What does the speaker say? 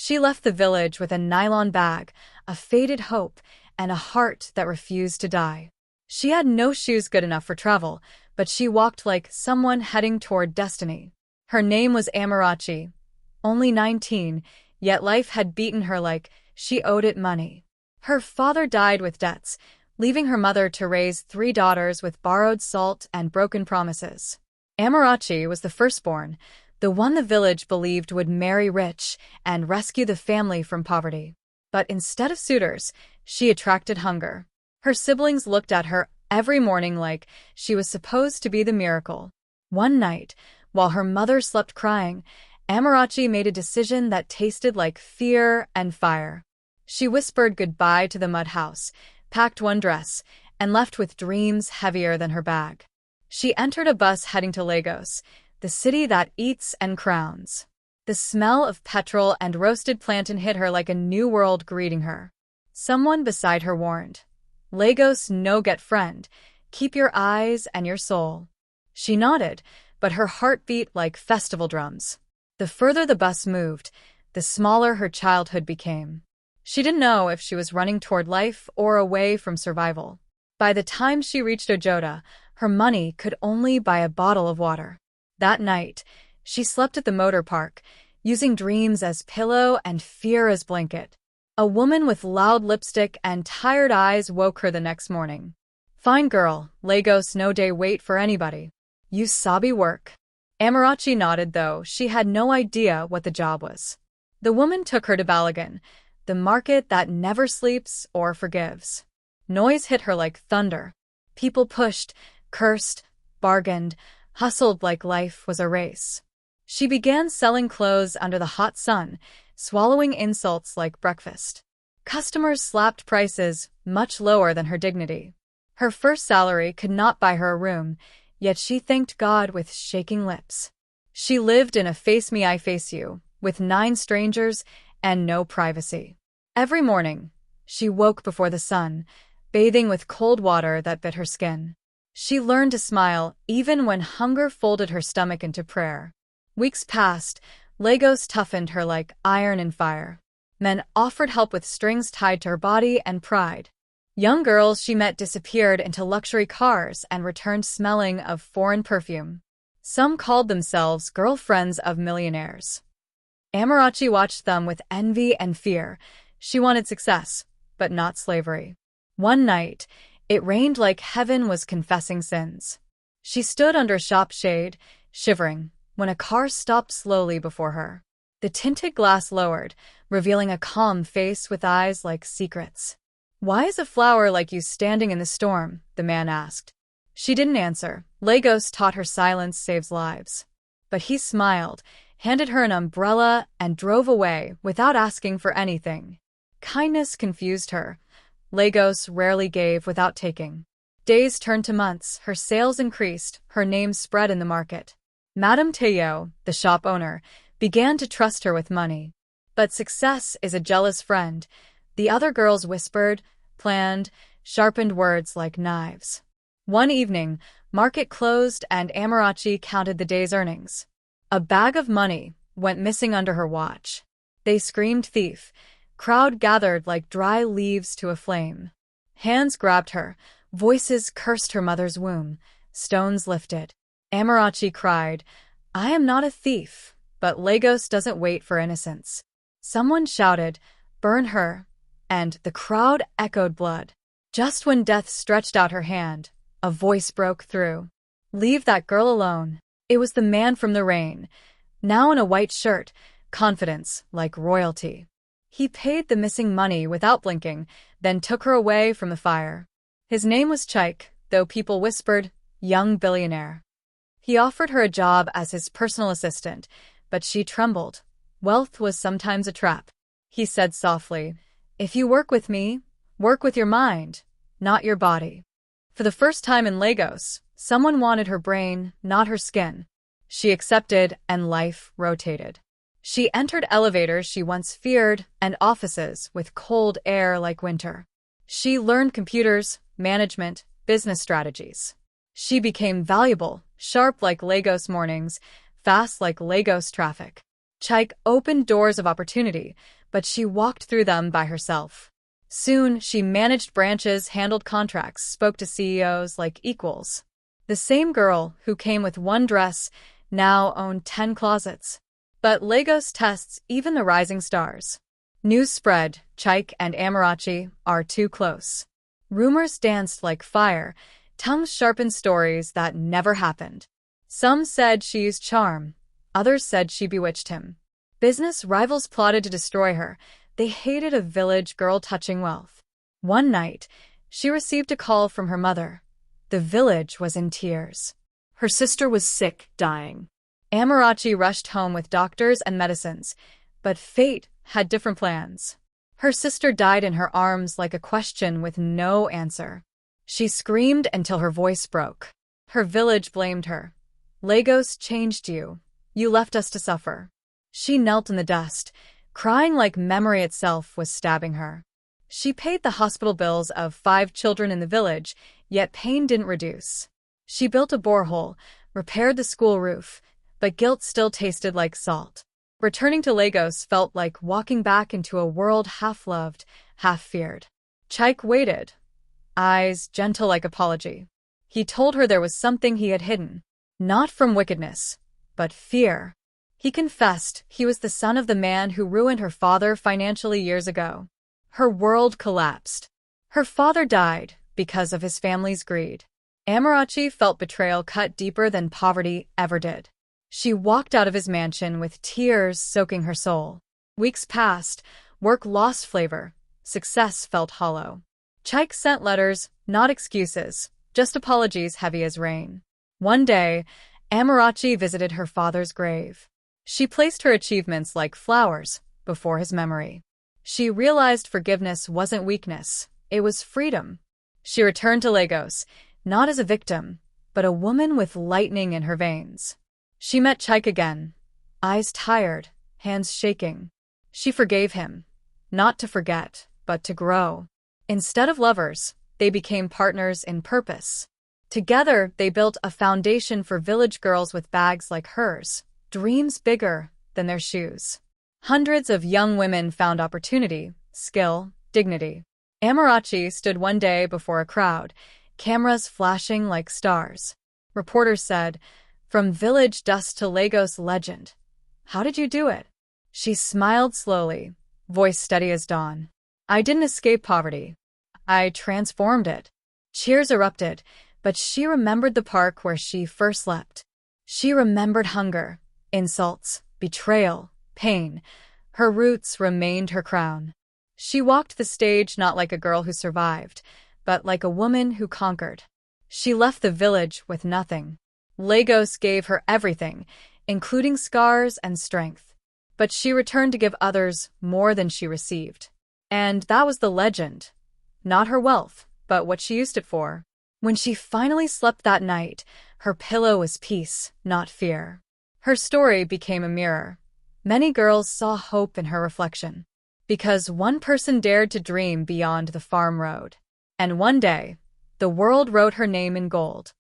She left the village with a nylon bag, a faded hope, and a heart that refused to die. She had no shoes good enough for travel, but she walked like someone heading toward destiny. Her name was Amarachi, only 19, yet life had beaten her like she owed it money. Her father died with debts, leaving her mother to raise 3 daughters with borrowed salt and broken promises. Amarachi was the firstborn, the one the village believed would marry rich and rescue the family from poverty. But instead of suitors, she attracted hunger. Her siblings looked at her every morning like she was supposed to be the miracle. One night, while her mother slept crying, Amarachi made a decision that tasted like fear and fire. She whispered goodbye to the mud house, packed one dress, and left with dreams heavier than her bag. She entered a bus heading to Lagos, the city that eats and crowns. The smell of petrol and roasted plantain hit her like a new world greeting her. Someone beside her warned, "Lagos no get friend, keep your eyes and your soul." She nodded, but her heart beat like festival drums. The further the bus moved, the smaller her childhood became. She didn't know if she was running toward life or away from survival. By the time she reached Ojota, her money could only buy a bottle of water. That night, she slept at the motor park, using dreams as pillow and fear as blanket. A woman with loud lipstick and tired eyes woke her the next morning. "Fine girl, Lagos no day wait for anybody. You sabi work." Amarachi nodded, though she had no idea what the job was. The woman took her to Balagan, the market that never sleeps or forgives. Noise hit her like thunder. People pushed, cursed, bargained, hustled like life was a race. She began selling clothes under the hot sun, swallowing insults like breakfast. Customers slapped prices much lower than her dignity. Her first salary could not buy her a room, yet she thanked God with shaking lips. She lived in a face me I face you, with 9 strangers and no privacy. Every morning, she woke before the sun, bathing with cold water that bit her skin. She learned to smile even when hunger folded her stomach into prayer. Weeks passed, Lagos toughened her like iron in fire. Men offered help with strings tied to her body and pride. Young girls she met disappeared into luxury cars and returned smelling of foreign perfume. Some called themselves girlfriends of millionaires. Amarachi watched them with envy and fear. She wanted success, but not slavery. One night, it rained like heaven was confessing sins. She stood under a shop shade, shivering, when a car stopped slowly before her. The tinted glass lowered, revealing a calm face with eyes like secrets. "Why is a flower like you standing in the storm?" the man asked. She didn't answer. Lagos taught her silence saves lives. But he smiled, handed her an umbrella, and drove away without asking for anything. Kindness confused her. Lagos rarely gave without taking. Days turned to months, her sales increased, her name spread in the market. Madame Teo, the shop owner, began to trust her with money. But success is a jealous friend. The other girls whispered, planned, sharpened words like knives. One evening, market closed and Amarachi counted the day's earnings. A bag of money went missing under her watch. They screamed thief. Crowd gathered like dry leaves to a flame. Hands grabbed her. Voices cursed her mother's womb. Stones lifted. Amarachi cried, "I am not a thief," but Lagos doesn't wait for innocence. Someone shouted, "Burn her," and the crowd echoed blood. Just when death stretched out her hand, a voice broke through. "Leave that girl alone." It was the man from the rain, now in a white shirt, confidence like royalty. He paid the missing money without blinking, then took her away from the fire. His name was Chike, though people whispered, "Young billionaire." He offered her a job as his personal assistant, but she trembled. Wealth was sometimes a trap. He said softly, "If you work with me, work with your mind, not your body." For the first time in Lagos, someone wanted her brain, not her skin. She accepted, and life rotated. She entered elevators she once feared and offices with cold air like winter. She learned computers, management, business strategies. She became valuable, sharp like Lagos mornings, fast like Lagos traffic. Chaik opened doors of opportunity, but she walked through them by herself. Soon, she managed branches, handled contracts, spoke to CEOs like equals. The same girl who came with one dress now owned 10 closets. But Lagos tests even the rising stars. News spread, Chaik and Amarachi are too close. Rumors danced like fire, tongues sharpened stories that never happened. Some said she used charm, others said she bewitched him. Business rivals plotted to destroy her. They hated a village girl touching wealth. One night, she received a call from her mother. The village was in tears. Her sister was sick, dying. Amarachi rushed home with doctors and medicines, but fate had different plans. Her sister died in her arms like a question with no answer. She screamed until her voice broke. Her village blamed her. Lagos changed you. You left us to suffer. She knelt in the dust, crying like memory itself was stabbing her. She paid the hospital bills of 5 children in the village, yet pain didn't reduce. She built a borehole, repaired the school roof, but guilt still tasted like salt. Returning to Lagos felt like walking back into a world half-loved, half-feared. Chaik waited, eyes gentle like apology. He told her there was something he had hidden, not from wickedness, but fear. He confessed he was the son of the man who ruined her father financially years ago. Her world collapsed. Her father died because of his family's greed. Amarachi felt betrayal cut deeper than poverty ever did. She walked out of his mansion with tears soaking her soul. Weeks passed, work lost flavor, success felt hollow. Chaik sent letters, not excuses, just apologies heavy as rain. One day, Amarachi visited her father's grave. She placed her achievements like flowers before his memory. She realized forgiveness wasn't weakness, it was freedom. She returned to Lagos, not as a victim, but a woman with lightning in her veins. She met Chaik again, eyes tired, hands shaking. She forgave him, not to forget, but to grow. Instead of lovers, they became partners in purpose. Together, they built a foundation for village girls with bags like hers, dreams bigger than their shoes. Hundreds of young women found opportunity, skill, dignity. Amarachi stood one day before a crowd, cameras flashing like stars. Reporters said, "From village dust to Lagos legend. How did you do it?" She smiled slowly, voice steady as dawn. "I didn't escape poverty. I transformed it." Cheers erupted, but she remembered the park where she first slept. She remembered hunger, insults, betrayal, pain. Her roots remained her crown. She walked the stage not like a girl who survived, but like a woman who conquered. She left the village with nothing. Lagos gave her everything, including scars and strength. But she returned to give others more than she received. And that was the legend. Not her wealth, but what she used it for. When she finally slept that night, her pillow was peace, not fear. Her story became a mirror. Many girls saw hope in her reflection. Because one person dared to dream beyond the farm road. And one day, the world wrote her name in gold.